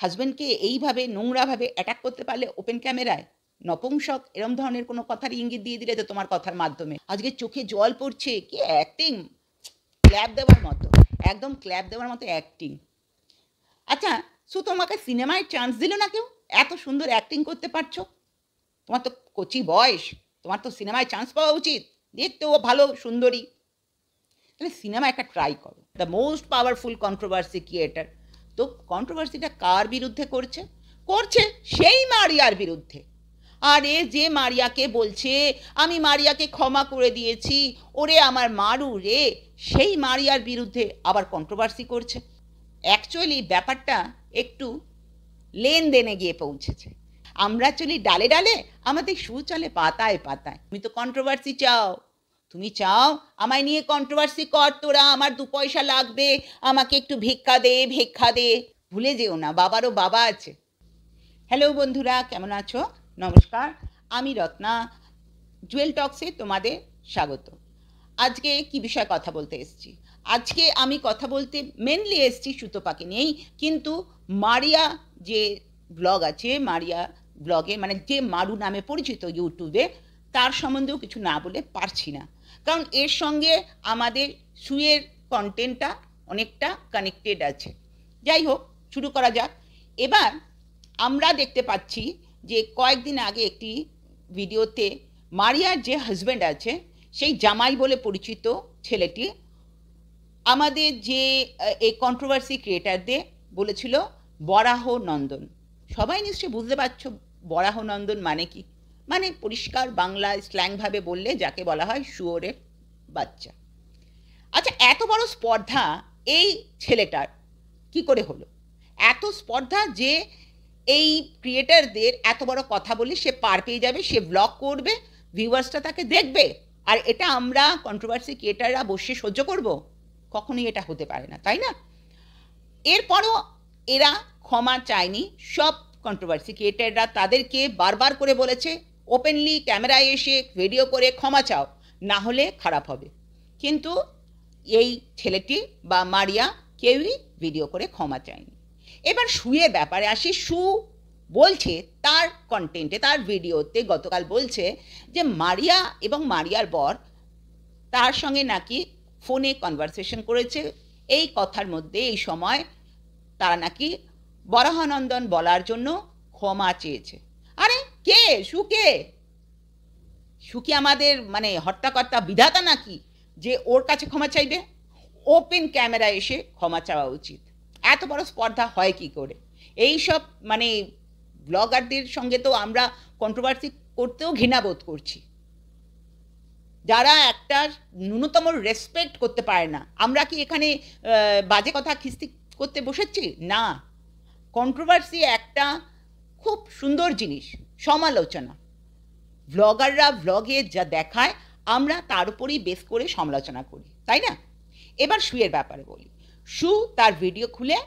হাজব্যান্ডকে এইভাবে নোংরাভাবে অ্যাটাক করতে পারলে ওপেন ক্যামেরায়, নপুংসক এরম ধরনের কোনো কথার ইঙ্গিত দিয়ে দিলে তো তোমার কথার মাধ্যমে। আজকে চোখে জল পড়ছে, কি অ্যাক্টিং! ক্ল্যাপ দেওয়ার মতো, একদম ক্ল্যাপ দেওয়ার মতো অ্যাক্টিং। আচ্ছা, তোমাকে সিনেমায় চান্স দিল না কেউ? এত সুন্দর অ্যাক্টিং করতে পারছো, তোমার তো কচি বয়স, তোমার তো সিনেমায় চান্স পাওয়া উচিত, দেখতেও ভালো সুন্দরী। তাহলে সিনেমা একটা ট্রাই করো। The most powerful controversy creator. তো কন্ট্রোভার্সিটা কার বিরুদ্ধে করছে? করছে সেই মারিয়ার বিরুদ্ধে। আর এ যে মারিয়াকে বলছে আমি মারিয়াকে ক্ষমা করে দিয়েছি, ওরে আমার মারু রে, সেই মারিয়ার বিরুদ্ধে আবার কন্ট্রোভার্সি করছে। অ্যাকচুয়ালি ব্যাপারটা একটু লেনদেনে গিয়ে পৌঁছেছে। আমরা চলি ডালে ডালে, আমাদের সু চলে পাতায় পাতায়। তুমি তো কন্ট্রোভার্সি চাও, তুমি চাও আমায় নিয়ে কন্ট্রোভার্সি কর তোরা, আমার 2 পয়সা লাগবে, আমাকে একটু ভিক্ষা দে ভিক্ষা দে। ভুলে যেও না বাবারও বাবা আছে। হ্যালো বন্ধুরা, কেমন আছো? নমস্কার, আমি রত্না, জুয়েল টক্সে তোমাদের স্বাগত। আজকে কি বিষয়ে কথা বলতে এসেছি? আজকে আমি কথা বলতে মেনলি এসেছি সুতপাকে নিয়েই, কিন্তু মারিয়া যে ব্লগ আছে, মারিয়া ব্লগে মানে যে মারু নামে পরিচিত ইউটিউবে, তার সম্বন্ধেও কিছু না বলে পারছি না, কারণ এর সঙ্গে আমাদের সুয়ের কন্টেন্টটা অনেকটা কানেক্টেড আছে। যাই হোক, শুরু করা যাক। এবার আমরা দেখতে পাচ্ছি যে কয়েকদিন আগে একটি ভিডিওতে মারিয়ার যে হাজব্যান্ড আছে, সেই জামাই বলে পরিচিত ছেলেটি আমাদের যে এই কন্ট্রোভার্সি ক্রিয়েটারদের বলেছিল বরাহ নন্দন। সবাই নিশ্চয়ই বুঝতে পারছো বরাহ নন্দন মানে কি? মানে পরিষ্কার বাংলা স্ল্যাংভাবে বললে যাকে বলা হয় শুয়োরের বাচ্চা। আচ্ছা, এত বড় স্পর্ধা এই ছেলেটার কি করে হলো? এত স্পর্ধা যে এই ক্রিয়েটারদের এত বড় কথা বলে সে পার পেয়ে যাবে, সে ব্লগ করবে, ভিউয়ার্সটা তাকে দেখবে, আর এটা আমরা কন্ট্রোভার্সি ক্রিয়েটাররা বসে সহ্য করব? কখনোই এটা হতে পারে না, তাই না? এরপরও এরা ক্ষমা চায়নি। সব কন্ট্রোভার্সি ক্রিয়েটাররা তাদেরকে বারবার করে বলেছে ওপেনলি ক্যামেরায় এসে ভিডিও করে ক্ষমা চাও, না হলে খারাপ হবে। কিন্তু এই ছেলেটি বা মারিয়া কেউই ভিডিও করে ক্ষমা চায়নি। এবার শুয়ের ব্যাপারে আসি। সু বলছে তার কন্টেন্টে, তার ভিডিওতে গতকাল বলছে যে মারিয়া এবং মারিয়ার বর তার সঙ্গে নাকি ফোনে কনভারসেশন করেছে। এই কথার মধ্যে এই সময় তারা নাকি বরাহানন্দন বলার জন্য ক্ষমা চেয়েছে। আরে কে সুকে? সুকি আমাদের মানে হর্তাকর্তা বিধাতা নাকি যে ওর কাছে ক্ষমা চাইবে? ওপেন ক্যামেরা এসে ক্ষমা চাওয়া উচিত। এত বড় স্পর্ধা হয় কি করে? এই সব মানে ব্লগারদের সঙ্গে তো আমরা কন্ট্রোভার্সি করতেও ঘৃণাবোধ করছি, যারা একটা ন্যূনতম রেসপেক্ট করতে পারে না। আমরা কি এখানে বাজে কথা খিস্তি করতে বসেছি? না, কন্ট্রোভার্সি একটা খুব সুন্দর জিনিস, সমালোচনা। ব্লগাররা ব্লগে যা দেখায় আমরা তার উপরেই বেস করে সমালোচনা করি, তাই না? এবার শুয়ের ব্যাপারে বলি। শু তার ভিডিও খুলে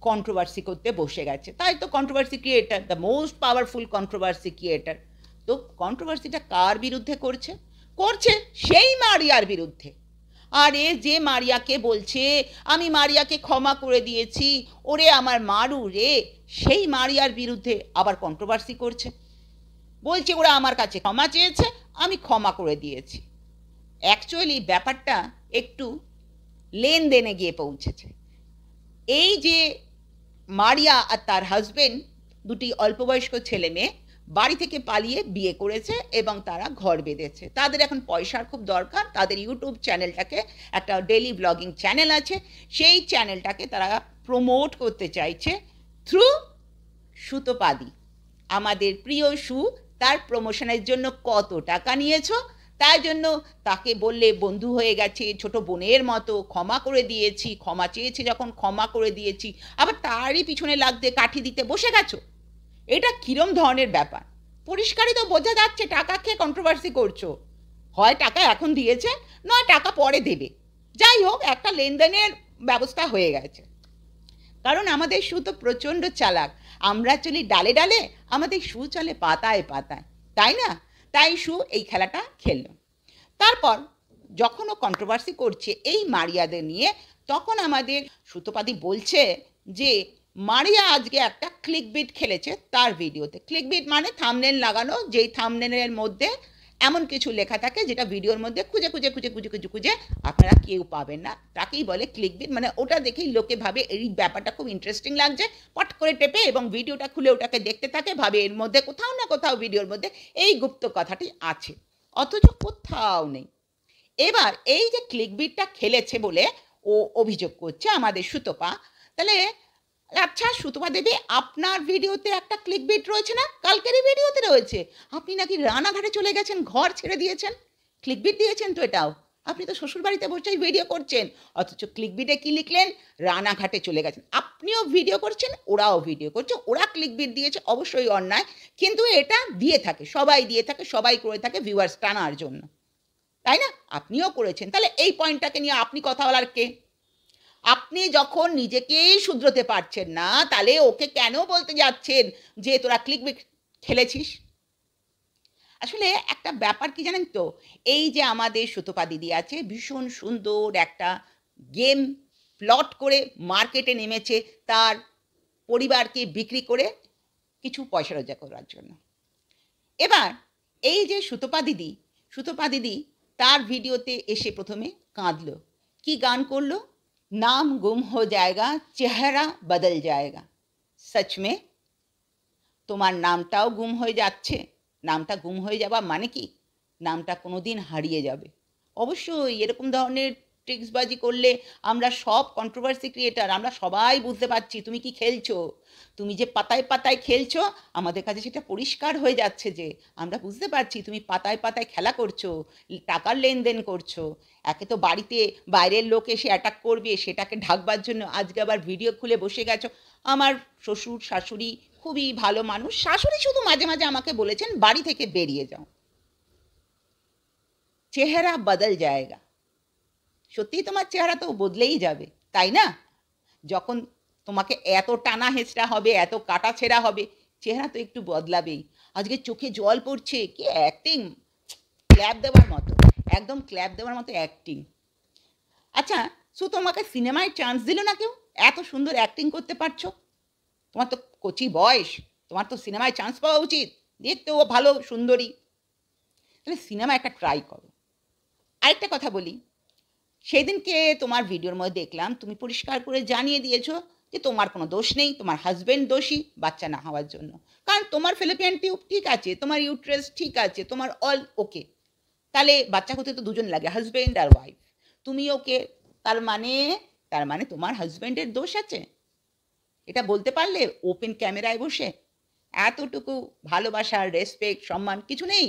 কন্ট্রোভার্সি করতে বসে গেছে, তাই তো controversy creator, the most powerful controversy creator. তো কন্ট্রোভার্সিটা কার বিরুদ্ধে করছে? করছে সেই মারিয়ার বিরুদ্ধে। আর এ যে মারিয়াকে বলছে আমি মারিয়াকে ক্ষমা করে দিয়েছি, ওরে আমার মারু রে, সেই মারিয়ার বিরুদ্ধে আবার কন্ট্রোভার্সি করছে। বলছে ওরা আমার কাছে ক্ষমা চেয়েছে, আমি ক্ষমা করে দিয়েছি। অ্যাকচুয়ালি ব্যাপারটা একটু লেনদেনে গিয়ে পৌঁছেছে। এই যে মারিয়া আর তার হাজবেন্ড দুটি অল্পবয়স্ক ছেলে মেয়ে বাড়ি থেকে পালিয়ে বিয়ে করেছে এবং তারা ঘর বেঁধেছে। তাদের এখন পয়সার খুব দরকার, তাদের ইউটিউব চ্যানেলটাকে, একটা ডেলি ব্লগিং চ্যানেল আছে, সেই চ্যানেলটাকে তারা প্রমোট করতে চাইছে থ্রু সুতোপাদি। আমাদের প্রিয় সু তার প্রমোশনের জন্য কত টাকা নিয়েছো? তাই জন্য তাকে বললে বন্ধু হয়ে গেছে, ছোট বোনের মতো, ক্ষমা করে দিয়েছি, ক্ষমা চেয়েছে যখন ক্ষমা করে দিয়েছি, আবার তারই পিছনে লাগতে কাঠি দিতে বসে গেছো। এটা কিরম ধরনের ব্যাপার? পরিষ্কারই তো বোঝা যাচ্ছে টাকা খেয়ে কন্ট্রোভার্সি করছো। হয় টাকা এখন দিয়েছে, নয় টাকা পরে দেবে। যাই হোক, একটা লেনদেনের ব্যবস্থা হয়ে গেছে। কারণ আমাদের সু তো প্রচণ্ড চালাক। আমরা চলি ডালে ডালে, আমাদের সু চলে পাতায় পাতায়, তাই না? তাই সু এই খেলাটা খেলল। তারপর যখন ও কন্ট্রোভার্সি করছে এই মারিয়াদের নিয়ে, তখন আমাদের সুতোপাদি বলছে যে মারিয়া আজকে একটা ক্লিকবিট খেলেছে তার ভিডিওতে। ক্লিকবিট মানে থাম্বনেল লাগানো, যেই থাম্বনেলের মধ্যে এমন কিছু লেখা থাকে যেটা ভিডিওর মধ্যে খুঁজে খুঁজে খুঁজে খুঁজে খুঁজে খুঁজে আপনারা কেউ পাবেন না, তাকেই বলে ক্লিকবিট। মানে ওটা দেখেই লোকে ভাবে এই ব্যাপারটা খুব ইন্টারেস্টিং লাগছে, পট করে টেপে এবং ভিডিওটা খুলে ওটাকে দেখতে থাকে, ভাবে এর মধ্যে কোথাও না কোথাও ভিডিওর মধ্যে এই গুপ্ত কথাটি আছে, অথচ কোথাও নেই। এবার এই যে ক্লিকবিটটা খেলেছে বলে ও অভিযোগ করছে আমাদের সুতপা। তাহলে আচ্ছা সুতপা দেবী, আপনার ভিডিওতে একটা ক্লিকবিট রয়েছে না? কালকেরই ভিডিওতে রয়েছে। আপনি নাকি রানাঘাটে চলে গেছেন, ঘর ছেড়ে দিয়েছেন, ক্লিকবিট দিয়েছেন তো এটাও। আপনি তো শ্বশুরবাড়িতে বসেই ভিডিও করছেন, অথচ ক্লিকবিটে কি লিখলেন? রানাঘাটে চলে গেছেন। আপনিও ভিডিও করছেন, ওরাও ভিডিও করছে, ওরা ক্লিকবিট দিয়েছে, অবশ্যই অন্যায়, কিন্তু এটা দিয়ে থাকে, সবাই দিয়ে থাকে, সবাই করে থাকে ভিউয়ার্স টানার জন্য, তাই না? আপনিও করেছেন। তাহলে এই পয়েন্টটাকে নিয়ে আপনি কথা বলার কে? আপনি যখন নিজেকেই শুধরোতে পারছেন না, তাহলে ওকে কেন বলতে যাচ্ছেন যে তোরা ক্লিকবিট খেলেছিস? আসলে একটা ব্যাপার কি জানেন তো, এই যে আমাদের সুতপা দিদি আছে, ভীষণ সুন্দর একটা গেম প্লট করে মার্কেটে নেমেছে তার পরিবারকে বিক্রি করে কিছু পয়সা রোজগার করার জন্য। এবার এই যে সুতপা দিদি তার ভিডিওতে এসে প্রথমে কাঁদলো। কি গান করলো? নাম গুম হো জায়গা, চেহারা বদল জায়গা। সচ মে তোমার নামটাও গুম হয়ে যাচ্ছে। নামটা গুম হয়ে যাওয়া মানে কি? নামটা কোনো দিন হারিয়ে যাবে। অবশ্যই এরকম ধরনের ট্রিক্সবাজি করলে আমরা সব কন্ট্রোভার্সি ক্রিয়েটার, আমরা সবাই বুঝতে পারছি তুমি কি খেলছো। তুমি যে পাতায় পাতায় খেলছো, আমাদের কাছে সেটা পরিষ্কার হয়ে যাচ্ছে যে আমরা বুঝতে পারছি তুমি পাতায় পাতায় খেলা করছো, টাকার লেনদেন করছো। একে তো বাড়িতে বাইরের লোক এসে অ্যাটাক করবে, সেটাকে ঢাকবার জন্য আজকে আবার ভিডিও খুলে বসে গেছো। আমার শ্বশুর শাশুড়ি খুবই ভালো মানুষ, শাশুড়ি শুধু মাঝে মাঝে আমাকে বলেছেন বাড়ি থেকে বেরিয়ে যাও, চেহারা বদল জায়গা। সত্যিই তোমার চেহারা তো বদলেই যাবে, তাই না? যখন তোমাকে এত টানা হেঁচড়া হবে, এত কাটা ছেঁড়া হবে, চেহারা তো একটু বদলাবেই। আজকে চোখে জল পড়ছে, কি অ্যাক্টিং! ক্ল্যাপ দেওয়ার মতো, একদম ক্ল্যাপ দেওয়ার মতো অ্যাক্টিং। আচ্ছা, তোমাকে সিনেমায় চান্স দিল না কেউ? এত সুন্দর অ্যাক্টিং করতে পারছো, তোমার তো কচি বয়স, তোমার তো সিনেমায় চান্স পাওয়া উচিত, দেখতেও ভালো সুন্দরী। তাহলে সিনেমা একটা ট্রাই করো। আরেকটা কথা বলি, সেদিনকে তোমার ভিডিওর মধ্যে দেখলাম তুমি পরিষ্কার করে জানিয়ে দিয়েছো যে তোমার কোনো দোষ নেই, তোমার হাজব্যান্ড দোষী বাচ্চা না হওয়ার জন্য। কারণ তোমার ফেলোপিয়ান টিউব ঠিক আছে, তোমার ইউট্রাস ঠিক আছে, তোমার অল ওকে। তাহলে বাচ্চা হতে তো দুজন লাগে, হাজব্যান্ড আর ওয়াইফ। তুমি ওকে, তার মানে তোমার হাজব্যান্ডের দোষ আছে? এটা বলতে পারলে ওপেন ক্যামেরায় বসে? এতটুকু ভালোবাসা, রেসপেক্ট, সম্মান কিছু নেই?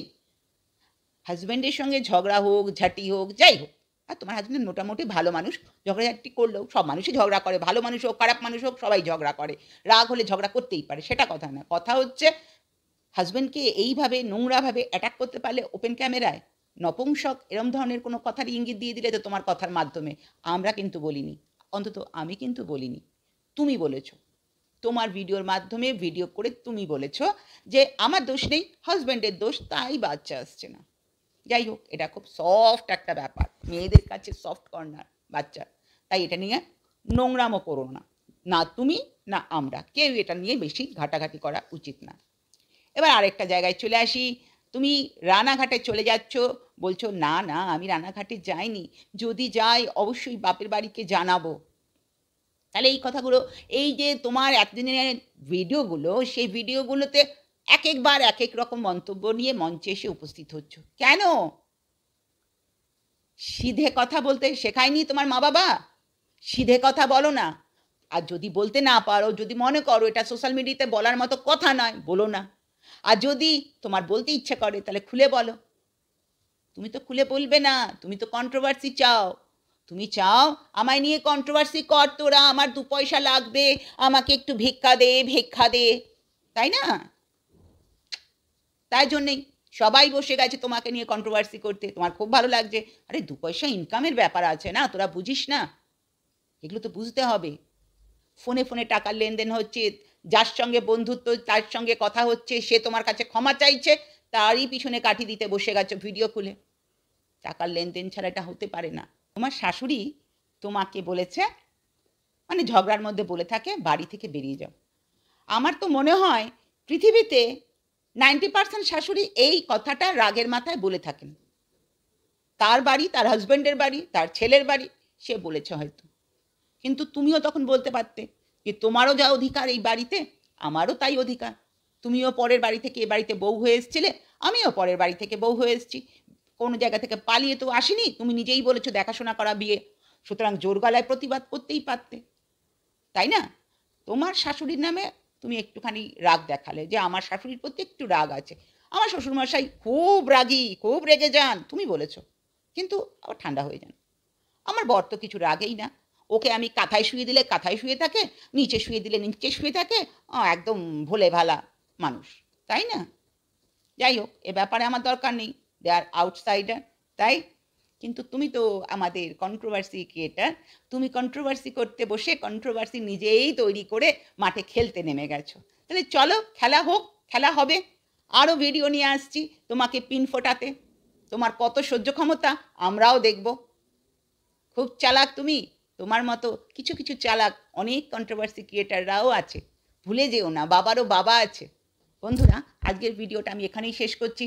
হাজব্যান্ডের সঙ্গে ঝগড়া হোক, ঝাঁটি হোক, যাই হোক, আর তোমার হাজব্যান্ড মোটামুটি ভালো মানুষ, ঝগড়াঝাটি করলেও সব মানুষই ঝগড়া করে, ভালো মানুষ হোক খারাপ মানুষ হোক সবাই ঝগড়া করে, রাগ হলে ঝগড়া করতেই পারে, সেটা কথা না। কথা হচ্ছে হাজব্যান্ডকে এইভাবে নোংরাভাবে অ্যাটাক করতে পারলে ওপেন ক্যামেরায়, নপুংসক এরম ধরনের কোনো কথার ইঙ্গিত দিয়ে দিলে তো তোমার কথার মাধ্যমে, আমরা কিন্তু বলিনি, অন্তত আমি কিন্তু বলিনি, তুমি বলেছ। তোমার ভিডিওর মাধ্যমে ভিডিও করে তুমি বলেছ যে আমার দোষ নেই, হাজব্যান্ডের দোষ, তাই বাচ্চা আসছে না। যাই হোক, এটা খুব সফট একটা ব্যাপার, মেয়েদের কাছে সফট কর্নার বাচ্চা, তাই এটা নিয়ে নোংরামো করো না, না তুমি না আমরা কেউ এটা নিয়ে বেশি ঘাটাঘাটি করা উচিত না। এবার আরেকটা জায়গায় চলে আসি, তুমি রানাঘাটে চলে যাচ্ছ, বলছো না না আমি রানাঘাটে যাইনি, যদি যাই অবশ্যই বাপের বাড়িকে জানাবো। তাহলে এই কথাগুলো, এই যে তোমার এতদিনের ভিডিওগুলো, সেই ভিডিওগুলোতে এক একবার এক এক রকম মন্তব্য নিয়ে মঞ্চে এসে উপস্থিত হচ্ছ কেন? সিধে কথা বলতে শেখায়নি তোমার মা বাবা? সিধে কথা বলো না। আর যদি বলতে না পারো, যদি মনে করো এটা সোশ্যাল মিডিয়াতে বলার মতো কথা নয়, বলো না। আর যদি তোমার বলতে ইচ্ছে করে তাহলে খুলে বলো। তুমি তো খুলে বলবে না, তুমি তো কন্ট্রোভার্সি চাও। তুমি চাও আমায় নিয়ে কন্ট্রোভার্সি কর তোরা, আমার 2 পয়সা লাগবে, আমাকে একটু ভিক্ষা দে, তাই না? তাই জন্যেই সবাই বসে গেছে তোমাকে নিয়ে কন্ট্রোভার্সি করতে, তোমার খুব ভালো লাগছে। আরে 2 পয়সা ইনকামের ব্যাপার আছে না, তোরা বুঝিস না? এগুলো তো বুঝতে হবে। ফোনে ফোনে টাকার লেনদেন হচ্ছে, যার সঙ্গে বন্ধুত্ব তার সঙ্গে কথা হচ্ছে, সে তোমার কাছে ক্ষমা চাইছে, তারই পিছনে কাঠি দিতে বসে গেছো ভিডিও খুলে। টাকার লেনদেন ছাড়া এটা হতে পারে না। তোমার শাশুড়ি তোমাকে বলেছে মানে ঝগড়ার মধ্যে বলে থাকে বাড়ি থেকে বেরিয়ে যাও। আমার তো মনে হয় পৃথিবীতে 90% শাশুড়ি এই কথাটা রাগের মাথায় বলে থাকেন। তার বাড়ি, তার হাজব্যান্ডের বাড়ি, তার ছেলের বাড়ি, সে বলেছে হয়তো। কিন্তু তুমিও তখন বলতে পারতে যে তোমারও যা অধিকার এই বাড়িতে, আমারও তাই অধিকার। তুমিও পরের বাড়ি থেকে এ বাড়িতে বউ হয়ে এসেছিলে, আমিও পরের বাড়ি থেকে বউ হয়ে এসেছি। কোনো জায়গা থেকে পালিয়ে তো আসিনি, তুমি নিজেই বলেছো দেখাশোনা করা বিয়ে। সুতরাং জোর গলায় প্রতিবাদ করতেই পারতে, তাই না? তোমার শাশুড়ির নামে তুমি একটুখানি রাগ দেখালে যে আমার শাশুড়ির প্রতি একটু রাগ আছে, আমার শ্বশুরমশাই খুব রাগী, খুব রেগে যান, তুমি বলেছো। কিন্তু আবার ঠান্ডা হয়ে যান। আমার বর তো কিছু রাগেই না, ওকে আমি কাঁথায় শুয়ে দিলে কাঁথায় শুয়ে থাকে, নিচে শুয়ে দিলে নিচে শুয়ে থাকে, একদম ভোলে ভালা মানুষ, তাই না? যাই হোক, এ ব্যাপারে আমার দরকার নেই, দে আর আউটসাইডার, তাই? কিন্তু তুমি তো আমাদের কন্ট্রোভার্সি ক্রিয়েটার, তুমি কন্ট্রোভার্সি করতে বসে কন্ট্রোভার্সি নিজেই তৈরি করে মাঠে খেলতে নেমে গেছো। তাহলে চলো খেলা হোক, খেলা হবে। আরও ভিডিও নিয়ে আসছি তোমাকে পিন ফোটাতে। তোমার কত সহ্য ক্ষমতা আমরাও দেখব। খুব চালাক তুমি, তোমার মতো কিছু কিছু চালাক অনেক কন্ট্রোভার্সি ক্রিয়েটাররাও আছে, ভুলে যেও না বাবারও বাবা আছে। বন্ধুরা, আজকের ভিডিওটা আমি এখানেই শেষ করছি।